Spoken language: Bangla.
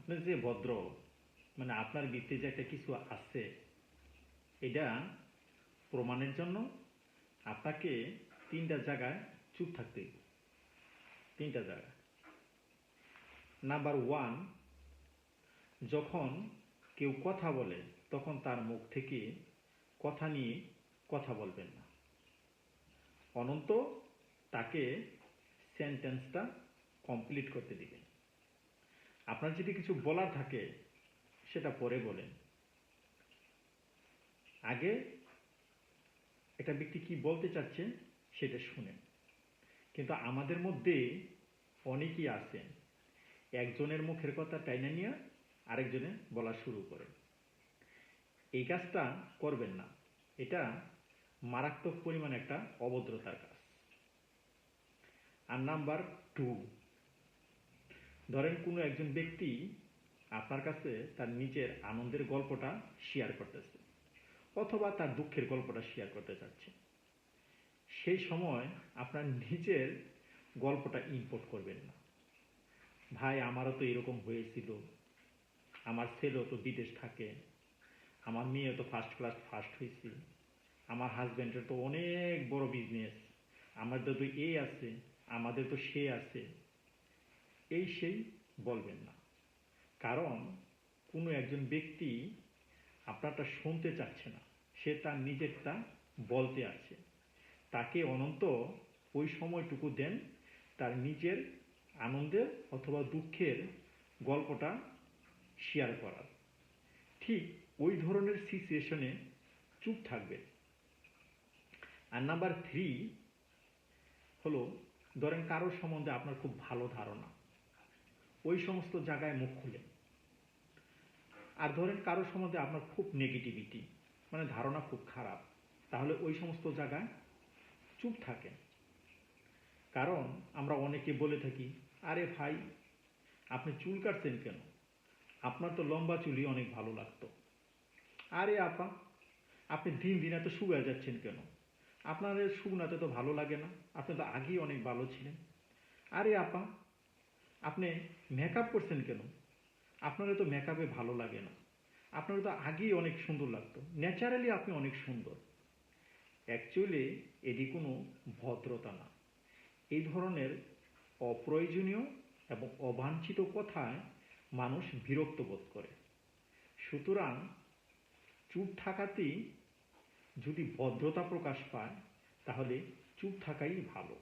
আপনার যে ভদ্র, মানে আপনার ভিতরে যে একটা কিছু আছে, এটা প্রমাণের জন্য আপনাকে 3টা জায়গায় চুপ থাকতে হবে। 3টা জায়গা। নাম্বার 1, যখন কেউ কথা বলে তখন তার মুখ থেকে কথা নিয়ে কথা বলবেন না, অনন্ত তাকে সেন্টেন্সটা কমপ্লিট করতে দিবেন। আপনার যদি কিছু বলার থাকে সেটা পরে বলেন, আগে একটা ব্যক্তি কি বলতে চাচ্ছে সেটা শুনেন। কিন্তু আমাদের মধ্যে অনেকেই আছেন একজনের মুখের কথা টাইনা নিয়ে আরেকজনে বলা শুরু করে। এই কাজটা করবেন না, এটা মারাত্মক পরিমাণে একটা অভদ্রতার কাজ। আর নাম্বার 2, ধরেন কোনো একজন ব্যক্তি আপনার কাছে তার নিজের আনন্দের গল্পটা শেয়ার করতেছে অথবা তার দুঃখের গল্পটা শেয়ার করতে চাচ্ছে। সেই সময় আপনার নিজের গল্পটা ইম্পোর্ট করবেন না। ভাই, আমারও তো এরকম হয়েছিল, আমার ছেলেও তো বিদেশ থাকে, আমার মেয়ে তো ফার্স্ট ক্লাস ফার্স্ট হয়েছে, আমার হাজব্যান্ডের তো অনেক বড় বিজনেস, আমাদের তো এ আছে, আমাদের তো সে আছে, এই সেই বলবেন না। কারণ কোনো একজন ব্যক্তি আপনারটা শুনতে চাচ্ছে না, সে তার নিজেরটা বলতে আছে। তাকে অনন্ত ওই সময়টুকু দেন তার নিজের আনন্দের অথবা দুঃখের গল্পটা শেয়ার করার। ঠিক ওই ধরনের সিচুয়েশনে চুপ থাকবে। আর নাম্বার 3 হলো, ধরেন কারোর সম্বন্ধে আপনার খুব ভালো ধারণা, ওই সমস্ত জায়গায় মুখ খুলে। আর ধরেন কারোর সম্বন্ধে আপনার খুব নেগেটিভিটি, মানে ধারণা খুব খারাপ, তাহলে ওই সমস্ত জায়গায় চুপ থাকেন। কারণ আমরা অনেকে বলে থাকি, আরে ভাই আপনি চুল কাটছেন কেন, আপনার তো লম্বা চুলই অনেক ভালো লাগতো। আরে আপা আপনি দিন দিন এত শুকিয়ে যাচ্ছেন কেন, আপনার শুকনাতে তো ভালো লাগে না, আপনি তো আগেই অনেক ভালো ছিলেন। আরে আপা আপনি মেকআপ করছেন কেন, আপনার তো মেকআপে ভালো লাগে না, আপনার তো আগেই অনেক সুন্দর লাগতো, ন্যাচারালি আপনি অনেক সুন্দর। অ্যাকচুয়ালি এটি কোনো ভদ্রতা না। এই ধরনের অপ্রয়োজনীয় এবং অবাঞ্ছিত কথায় মানুষ বিরক্ত বোধ করে। সুতরাং চুপ থাকাতেই যদি ভদ্রতা প্রকাশ পায় তাহলে চুপ থাকাই ভালো।